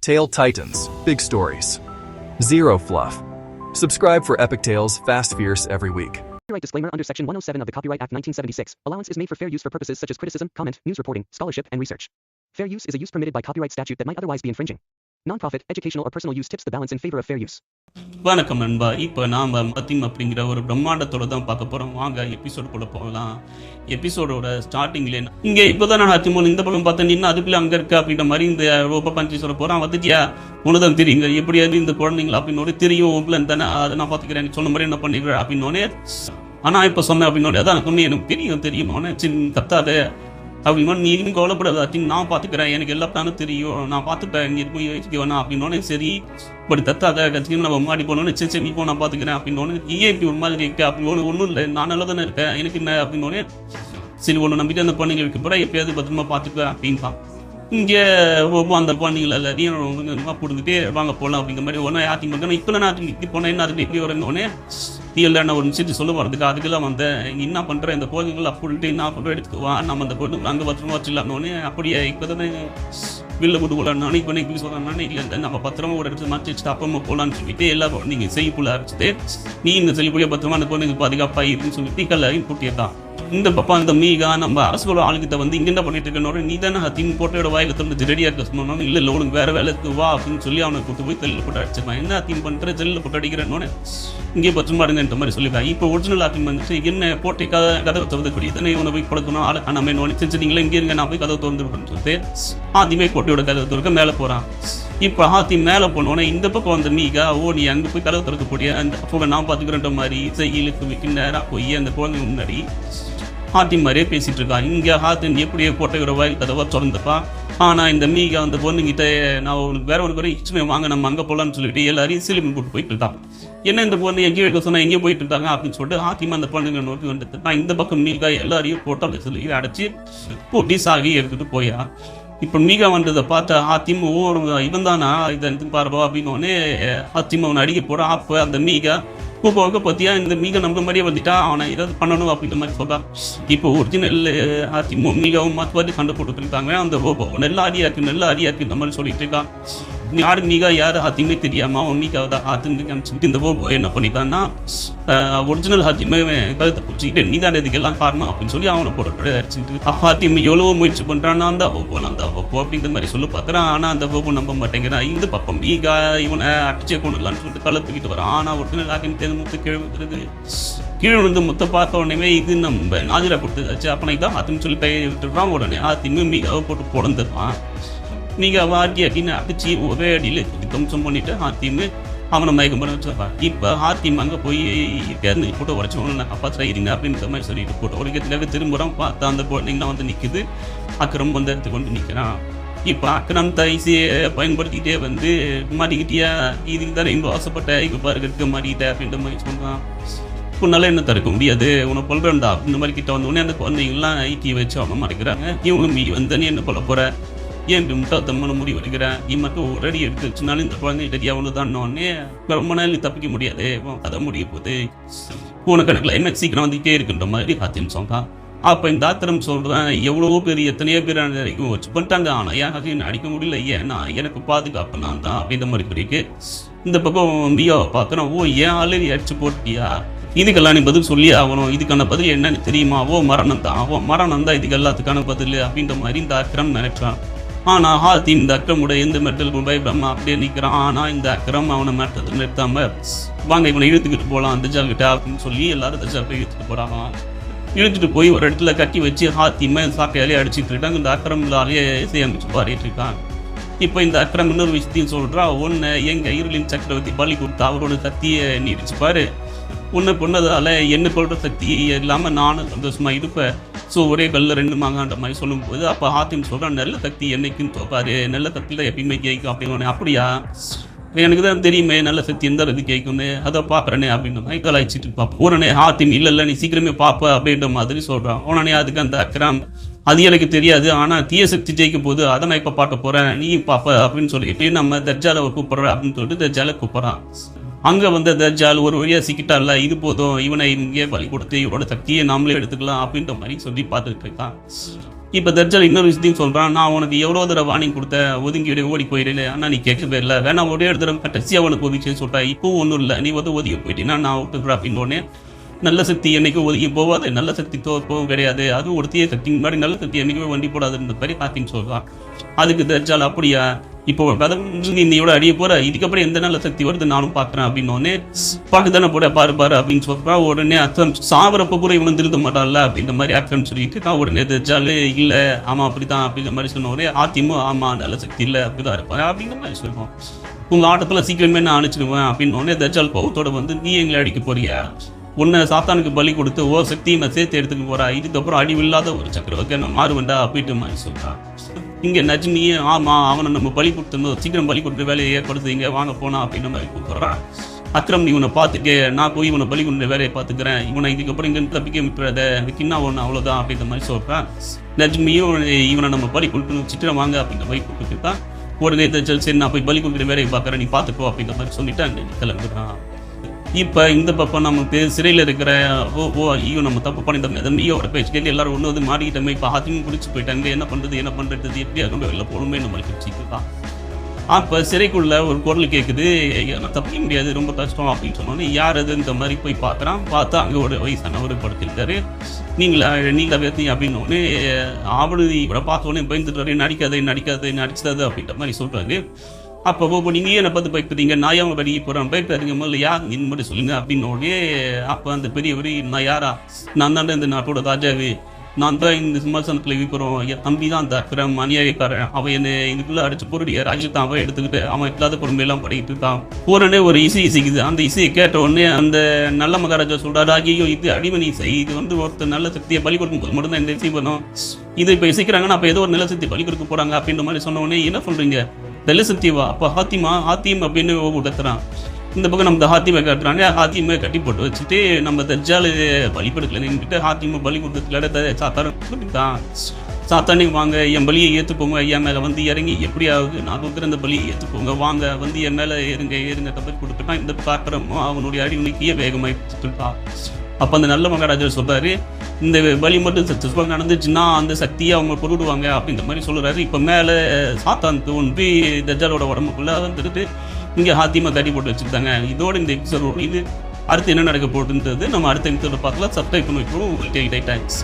Tale Titans, big stories. Zero fluff. Subscribe for epic tales, fast fierce every week. Copyright disclaimer under Section 107 of the Copyright Act 1976. Allowance is made for fair use for purposes such as criticism, comment, news reporting, scholarship, and research. Fair use is a use permitted by copyright statute that might otherwise be infringing. Non-profit, educational, or personal use tips the balance in favor of fair use. வணக்கம் நண்பா. இப்போ நாம் மத்தியம் அப்படிங்கிற ஒரு பிரம்மாண்டத்தோட தான் பார்க்க போகிறோம். வாங்க எபிசோடுக்குள்ளே போகலாம். எபிசோடோட ஸ்டார்டிங்லேயே இங்கே இப்போ தான் நான் அத்திமோல் இந்த பக்கம் பார்த்தேன், நின்று அதுக்குள்ளே அங்கே இருக்கா அப்படின்ற மாதிரி இந்த ரொம்ப பஞ்சு சொல்ல போகிறான். வந்துச்சியா உனதான் தெரியுங்க எப்படியாவது இந்த குழந்தைங்களா அப்படின்னோட தெரியும் உங்களன் தானே, அதை நான் பார்த்துக்கிறேன் சொன்ன மாதிரி என்ன பண்ணிக்கிறேன் அப்படின்னோடனே, ஆனால் இப்போ சொன்னேன் அப்படின்னோட அதான் சொன்னேன் எனக்கு தெரியும் அவனே சின்ன கத்தாத அப்படின்னா நீ இன்னும் கவலைப்படாது அப்படின்னு நான் பார்த்துக்கிறேன், எனக்கு எல்லா பிளானும் தெரியும், நான் பார்த்துப்பேன், நீ போய் வச்சுக்க வேணா அப்படின்னோடனே சரி பட் தத்தாத கட்சிக்கு நம்ம மாடி போனோன்னு சரி நீ போ நான் பார்த்துக்கிறேன் அப்படின்னோடனே ஏன் இப்படி ஒரு மாதிரி இருக்கு அப்படின்னு ஒன்றும் இல்லை நான் நல்லா தானே இருக்கேன் எனக்கு என்ன அப்படின்னோடனே சரி ஒன்று நம்பிட்டு அந்த குழந்தைங்க இருக்க போகிறேன் எப்பயாவது பத்திரமா பார்த்துக்குவேன் அப்படின்பான். இங்கே அந்த குழந்தைங்கள எல்லாத்தையும் கொடுத்துட்டே வாங்க போகலாம் அப்படிங்கிற மாதிரி ஒன்றா யாத்திங் பண்ணுறேன். இப்போ நான் இப்படி போனேன் என்ன அதுக்கு எப்படி வரேன்னொடனே நீ இல்லை நான் ஒரு நிமிஷத்து சொல்ல வரதுக்கு அதுக்கெல்லாம் வந்தேன் நீ என்ன பண்ணுறேன் இந்த குழந்தைங்கள அப்படின்ட்டு என்ன ஃபோட்டோ எடுத்துக்குவா நம்ம அந்த பொண்ணு அங்கே பத்திரமா வச்சுலாம்னோடனே அப்படியே இப்போ தானே வெளில போட்டு போகலான்னு இப்போ இப்படி சொல்கிறானே இல்லை நம்ம பத்திரமா ஒரு இடத்துல மாற்றி வச்சுட்டு அப்பமா போகலான்னு சொல்லிட்டு எல்லாரும் நீங்கள் செய்யக்குள்ள அரைச்சிட்டு நீ இந்த செய்யக்கூடிய பத்திரமா அந்த குழந்தைங்க பாதுகாப்பாக இருக்குன்னு சொல்லிட்டு கல்லாரையும் கூட்டியதான். இந்த பப்பா இந்த மீகா நம்ம அரசோட ஆளுகிட்ட வந்து இங்கே என்ன பண்ணிட்டு இருக்கனோட நீ தானே ஹத்தின் போட்டோட வாயில் திறந்து ரெடியாக இருக்க சொன்னோம். இல்லை இல்லை உனக்கு வேறு வேலைக்கு வா அப்படின்னு சொல்லி அவனை கூட்டு போய் தெல்லில் போட்டு அடிச்சிருக்கான். என்ன ஹத்தின் பண்ணுற தெல்லில் போட்டு அடிக்கிறேன்னு இங்கே பச்சமாடுங்கன்ற மாதிரி சொல்லியிருக்கான். இப்போ ஒரிஜினல் ஹத்தின் வந்துச்சு என்ன போட்டே கதவை திறந்துக்கூடிய தானே இவனை போய் படுக்கணும் ஆளை நம்ம என்ன செஞ்சுட்டீங்களா இங்கே இருங்க நான் போய் கதவை திறந்துருப்பேன்னு சொல்லிட்டு ஆத்திமே கோட்டையோட கதவை திறக்க மேலே போகிறான். இப்போ ஹாத்தி மேலே போனோன்னே இந்த பக்கம் வந்த மீகா நீ அங்கே போய் கதவை திறக்கக்கூடிய அந்த அப்போ நான் பார்த்துக்கிறன்ற மாதிரி செய்யலுக்கு வைக்க நேராக போய் அந்த குழந்தைங்க முன்னாடி ஹாத்தி மாதிரியே பேசிகிட்டு இருக்கான். இங்கே ஹாத்தின் எப்படியே கோட்டையோட வாயில் கதவை திறந்துப்பா. ஆனால் இந்த மீகா அந்த பொண்ணுங்கிட்ட நான் உனக்கு வேற ஒரு குறை இச்சுமே வாங்க நம்ம அங்கே போகலான்னு சொல்லிட்டு எல்லாரையும் சிலிமி கூட்டு போயிட்டு இருக்கான். என்ன இந்த பொண்ணு எங்கேயோ வைக்க சொன்னால் எங்கேயோ போயிட்டு இருக்காங்க அப்படின்னு சொல்லிட்டு ஹாத்திமா அந்த பொண்ணுங்க நோக்கி வந்துட்டு நான் இந்த பக்கம் மீகா எல்லாரையும் போட்டால் சொல்லி அடைச்சி போட்டி சாகி எடுத்துகிட்டு போயா. இப்போ மீகா வந்ததை பார்த்த ஹாத்திம் இவன் தானா இதை பாருவா அப்படின்னோடனே ஹாத்திம் அவனை அடிக்க போகிறான். அப்போ அந்த மீகா போக பற்றியா இந்த மீகா நம்ம மாதிரியே வந்துட்டா அவனை ஏதாவது பண்ணணும் அப்படின்ற மாதிரி சொல்கிறான். இப்போ ஒரிஜினல் ஹாத்திமோ மீகாவும் மாற்றி சண்டை போட்டுருக்காங்க. அந்த நல்லா அடியா இருக்கு இந்த மாதிரி சொல்லிட்டு இருக்கான். யாரு மீகா யார் ஹாத்திமே தெரியாமல் அவன் மீகாவை தான் ஹாத்துன்னு காமிச்சுட்டு இந்த என்ன பண்ணிட்டான்னா ஒரிஜினல் ஹாத்திமே கருத்தை பிடிச்சிக்கிட்டு நீ தான் இதுக்கெல்லாம் காரணம் அப்படின்னு சொல்லி அவனை போட்டு அடிச்சுட்டு ஹாத்திம் எவ்வளோ முயற்சி பண்ணுறான்னா அந்த அப்படிங்கிற மாதிரி சொல்லி பார்க்குறான். ஆனால் அந்த நம்ப மாட்டேங்கிறான். இந்த பக்கம் மீகா இவனை அடிச்சே கொண்டுலான்னு சொல்லிட்டு களை தூக்கிட்டு வரான். ஆனால் ஒரிஜினல் ஹாத்திம் முத்து கீழே விழுந்துருது. கீழே விழுந்து முத்த பார்த்த உடனே இது நம்ம நாதிரா கொடுத்துச்சு அப்பனை தான் ஹாத்தின்னு சொல்லி பெயர் விட்டுறான். உடனே ஹாத்திமே மீகாவை போட்டு பிறந்துருவான். மீகாவை அடின்னு அடிச்சு ஒரே அடியில் தம்சம் பண்ணிட்டு ஹாத்தின்னு அவனை மயக்கம் பண்ண வச்சிருப்பான். இப்போ ஹாத்திம் அங்கே போய் இறந்து போட்டு உடச்சோன்னு அப்பா இருங்க அப்படின்ற மாதிரி சொல்லிட்டு போட்டு உலகத்தில் திரும்புகிறான். பார்த்தா அந்த குழந்தைங்களாம் வந்து நிற்குது. அக்கறம் வந்து எடுத்து கொண்டு நிற்கிறான். இப்போ அக்கறம் தைசியை பயன்படுத்திக்கிட்டே வந்து மாட்டிக்கிட்டியா இதுக்கு தானே இவ்வளோ ஆசைப்பட்ட இப்போ பாருக்கிறதுக்கு மாட்டிக்கிட்ட அப்படின்ற மாதிரி சொல்கிறான். உன்னால என்ன தடுக்க முடியாது உன்னை கொல்றா இந்த மாதிரி கிட்ட வந்தோடனே அந்த குழந்தைங்களாம் ஐக்கிய வச்சு அவன் மறைக்கிறாங்க. இவங்க மீ வந்து நீ என்ன கொல்ல போகிற ஏன் இப்படி முட்டாத்தமான முடிவு எடுக்கிறேன் நீ மட்டும் ஒரு அடி எடுத்து வச்சுனாலும் இந்த குழந்தை ரெடியாக ஒன்று தானே ரொம்ப நாள் நீ தப்பிக்க முடியாது அதை முடிய போகுது உனக்கு கிளைமேக்ஸ் சீக்கிரம் வந்துகிட்டே இருக்குன்ற மாதிரி ஹாத்திம் சொல்கிறான். அப்போ இந்த ஆத்திரம் சொல்கிறேன் எவ்வளவோ பேர் எத்தனையோ பேர் வரைக்கும் வச்சு பண்ணிட்டாங்க. ஆனால் ஏன் ஹாத்திம் அடிக்க முடியல ஏன்னா எனக்கு பாதுகாப்பு நான் தான் அப்படின்ற மாதிரி இருக்கு. இந்த பக்கம் மியாவை பார்க்குறோம். ஏன் ஆல்ரெடி அடிச்சு போட்டியா இதுக்கெல்லாம் நீ பதில் சொல்லி ஆகணும் இதுக்கான பதில் என்னன்னு தெரியுமா மரணம் தான் இதுக்கு எல்லாத்துக்கான பதில் அப்படின்ற மாதிரி இந்த அக்கரம் நினைக்கிறான். ஆனால் ஹாத்திம் இந்த அக்கரமுடைய எந்த மெட்டல் பயப்படாம அப்படியே நிற்கிறான். ஆனால் இந்த அக்கரம் அவனை மெட்டல் நிறுத்தாம வாங்க இவனை இழுத்துக்கிட்டு போகலாம் அந்த ஜால்கிட்ட அப்படின்னு சொல்லி எல்லாரும் தஜால் போய் இழுத்துட்டு போகிறாங்க. இழுத்துட்டு போய் ஒரு இடத்துல கட்டி வச்சு ஹாத்திமை சாக்கையாலே அடிச்சுட்டு இருக்காங்க. இந்த அக்கரம்லாலேயே இசையமைச்சு பாடிட்டு இருக்கான். இப்போ இந்த அக்கரம் இன்னொரு விஷயத்தையும் சொல்கிறா. ஒன்று எங்கள் இருளின் சக்கரவர்த்தி பலி கொடுத்து அவரோட சக்தியை நீடிச்சுப்பாரு உன்னை பொண்ணதால் என்ன கொள்கிற சக்தி இல்லாமல் நானும் சந்தோஷமாக இருப்பேன். ஸோ ஒரே கல்ல ரெண்டு மாங்கான்ற மாதிரி சொல்லும்போது அப்போ ஹாத்திம் சொல்கிறான் நல்ல சக்தி என்னைக்குன்னு தோப்பாரு நல்ல சக்தியில் எப்பயுமே கேட்கும் அப்படின்னு. அப்படியா எனக்கு தான் தெரியுமே நல்ல சக்தி எந்த இது கேட்குன்னு அதை பார்க்குறேனே அப்படின்னு மாதிரி கலாய்ச்சிட்டு பார்ப்போம். உடனே ஹாத்திம் இல்லை நீ சீக்கிரமே பார்ப்ப அப்படின்ற மாதிரி சொல்கிறான். உடனே அதுக்கு அந்த அக்கரம் அது எனக்கு தெரியாது ஆனால் தீய சக்தி ஜெயிக்கும் போது அதை நான் இப்போ பார்க்க போகிறேன் நீ பார்ப்ப அப்படின்னு சொல்லிட்டு நம்ம தர்ஜாலை கூப்பிட்றேன் அப்படின்னு சொல்லிட்டு தர்ஜாலை கூப்பிட்றான். அங்கே வந்து தஜ்ஜால் ஒரு வழியாக சிக்கிட்டால இது போதும் இவனை இங்கே பலி கொடுத்து இவரோட சக்தியை நாமளே எடுத்துக்கலாம் அப்படின்ற மாதிரி சொல்லி பார்த்துட்டு இருக்கான். இப்போ தர்ஜால் இன்னொரு விஷயத்தையும் சொல்கிறான், நான் உனக்கு எவ்வளோ தடவை வார்னிங் கொடுத்தேன், ஒதுங்கி ஓடி போயிடல, ஆனால் நீ கேட்கவே இல்லை, வேணா ஒரே ஒரு தடவை கடைசியாக அவனுக்கு ஒரு விஷயம் சொல்லிட்டேன், இப்போவும் ஒன்றும் இல்லை, நீ ஒதுங்கி போயிட்டீங்கன்னா நான் விட்டுக்கிறேன் அப்படின்னு. நல்ல சக்தி என்னைக்கும் ஒதுங்கி போகாது, நல்ல சக்தி போகவும் கிடையாது, அதுவும் ஒரு தீய சக்தி முன்னாடி நல்ல சக்தி என்னைக்குமே வண்டி போடாதுன்ற மாதிரி ஹாத்திம் சொல்கிறான். அதுக்கு தர்ஜால் அப்படியா, இப்போ நீயோட அடிய போற, இதுக்கப்புறம் எந்த நல்ல சக்தி வருது நானும் பார்க்குறேன் அப்படின்னோடனே, பார்க்க தானே போட பாரு பாரு அப்படின்னு சொல்கிறான். உடனே அர்த்தம் சாவரப்ப கூட இவனும் திருத்த மாட்டான்ல அப்படின்ற மாதிரி ஆக்ஷன் சொல்லிட்டு நான் உடனே தர்ஜால் இல்லை ஆமாம் அப்படிதான் அப்படின்ற மாதிரி சொன்னோடனே ஹாத்திமும் ஆமாம் நல்ல சக்தி இல்லை அப்படிதான் இருப்பாங்க அப்படின்ற மாதிரி சொல்லுவோம். உங்கள் ஆட்டத்தில் சீக்கிரமே நான் அனுப்பிச்சிடுவேன் அப்படின்னோடனே தர்ஜால் பௌத்தோட நீ எங்களை அடிக்க போறியா, உன்னை சாத்தானுக்கு பலி கொடுத்து ஓ சக்தியை நான் சேர்த்து எடுத்துக்க போறா, இதுக்கப்புறம் அழிவில்லாத ஒரு சக்கரவர்த்தி நான் மாறுவேண்டா அப்படின்ற மாதிரி சொல்றான். இங்கே நஜ்மியே ஆமாம் அவனை நம்ம பலி கொடுத்துருந்தோம், சீக்கிரம் பலி கொடுத்த வேலையை ஏற்படுத்துங்க வாங்க போனா அப்படின்ற மாதிரி கூப்பிடுறான். அக்ரம் நீ இவனை பார்த்துக்க, நான் போய் இவனை பலி கொடுத்த வேலையை பார்த்துக்கிறேன், இவனை இதுக்கப்புறம் இங்கே தப்பிக்க விட்டுறத கின்னா ஒன்று அவ்வளோதான் அப்படின்ற மாதிரி சொல்கிறான். நஜ்மியும் இவனை நம்ம பலி கொடுக்கணும் சீக்கிரம் வாங்க அப்படின்ற மாதிரி கூப்பிட்டுருக்கான். உடனே சரி நான் போய் பலி கொடுக்குற வேலையை பார்க்குறேன், நீ பார்த்துக்கோ அப்படின்ற மாதிரி சொல்லிட்டு அங்கே கிளம்புறான். இப்போ இந்த பக்கம் நமக்கு சிறையில் இருக்கிற ஐயோ நம்ம தப்பு பண்ணிட்டோம் ஐயோட பேச்சு கேட்டு எல்லாரும் ஒன்று மாறிக்கிட்டோமே, இப்போ ஹாத்திமும் பிடிச்சி போயிட்டாங்க, என்ன பண்ணுறது எப்படி ஆகும் வெளில போகணுமே நம்ம பிடிச்சிக்கலாம். அப்போ சிறைக்குள்ள ஒரு குரல் கேட்குது, நான் தப்பிக்க முடியாது ரொம்ப கஷ்டம் அப்படின்னு சொன்னோன்னே யார் அது இந்த மாதிரி போய் பார்க்குறான். பார்த்தா அங்கே ஒரு வயசானவர் படுத்திருக்காரு. நீங்களா பேசி அப்படின்னோடனே அவரு இவரை பார்த்தோன்னே பயந்துட்டு நடிக்காது அப்படின்ற மாதிரி சொல்கிறாரு. அப்போ நீங்கள் என்ன பார்த்து பயப்படுறீங்க, நான் ஏன் வெளியே போகிறேன், பயப்படாதீங்க முதல்ல யார் இந்த மாதிரி சொல்லுங்க அப்படின்னோடனே அப்போ அந்த பெரியவர் நான் யாரா, நான் தான் இந்த நாட்டோட ராஜாவே, நான் தான் இந்த சிம்மாசனத்தில் இருக்கிறோம், என் தம்பி தான் அந்த அக்கிரம் அநியாயக்காரன், அவன் என்னை இதுக்குள்ளே அடிச்சு பொருடைய ராஜ்யத்தை அவன் எடுத்துக்கிட்டு அவன் இல்லாத பொறுமையெல்லாம் படிக்கிட்டு இருக்கான். உடனே ஒரு இசைக்குது. அந்த இசையை கேட்ட உடனே அந்த நல்ல மகாராஜா சொல்கிறாரு, ஐயோ இது அடிமணி இசை, இது ஒருத்தர் நல்ல சக்தியை பலி கொடுக்கும் மட்டும்தான் இந்த இசை பண்ணும், இதை இப்போ இசைக்கிறாங்கன்னா அப்போ ஏதோ ஒரு நல்ல சக்தி பலி கொடுக்க போகிறாங்க அப்படின்ற மாதிரி சொன்ன உடனே என்ன சொல்கிறீங்க நல்ல சக்திவா, அப்போ ஹாத்திம் அப்படின்னு உடத்துறான். இந்த பக்கம் நம்ம ஹாத்திமை காட்டுறாங்க. ஹாத்திமை கட்டி போட்டு வச்சுட்டு நம்ம தர்ஜால் பலி கொடுக்கலன்னுக்கிட்ட ஹாத்திமை பலி கொடுக்கறதுல சாத்தானே வாங்க என் பலியை ஏற்றுப்போங்க, என் மேலே இறங்கி எப்படியாவது நான் கொடுக்குற அந்த பலியை ஏற்றுப்போங்க, வாங்க என் மேலே ஏறுங்க தப்பி கொடுத்துட்டான். இந்த காட்டுறமோ அவனுடைய அடிவுனைக்கே வேகமாக. அப்போ அந்த நல்ல மகாராஜா சொல்கிறாரு, இந்த பலி மட்டும் சக்ஸஸ்ஃபுல்லாக நடந்துச்சுன்னா அந்த சக்தியை அவங்க பொருடுவாங்க அப்படின்ற மாதிரி சொல்கிறாரு. இப்போ மேலே சாத்தான் தோன்றி தர்ஜாலோட உடம்புக்குள்ளே வந்துட்டு இங்கே ஹாத்திமா கட்டி போட்டு வச்சுருந்தாங்க. இதோட இந்த எபிசோட் இது அடுத்து என்ன நடக்க போகுதுன்றது நம்ம அடுத்த எபிசோட பார்க்கலாம். சப்ஸ்கிரைப் பண்ணி வைக்கணும். உங்களுக்கு தேங்க்ஸ்.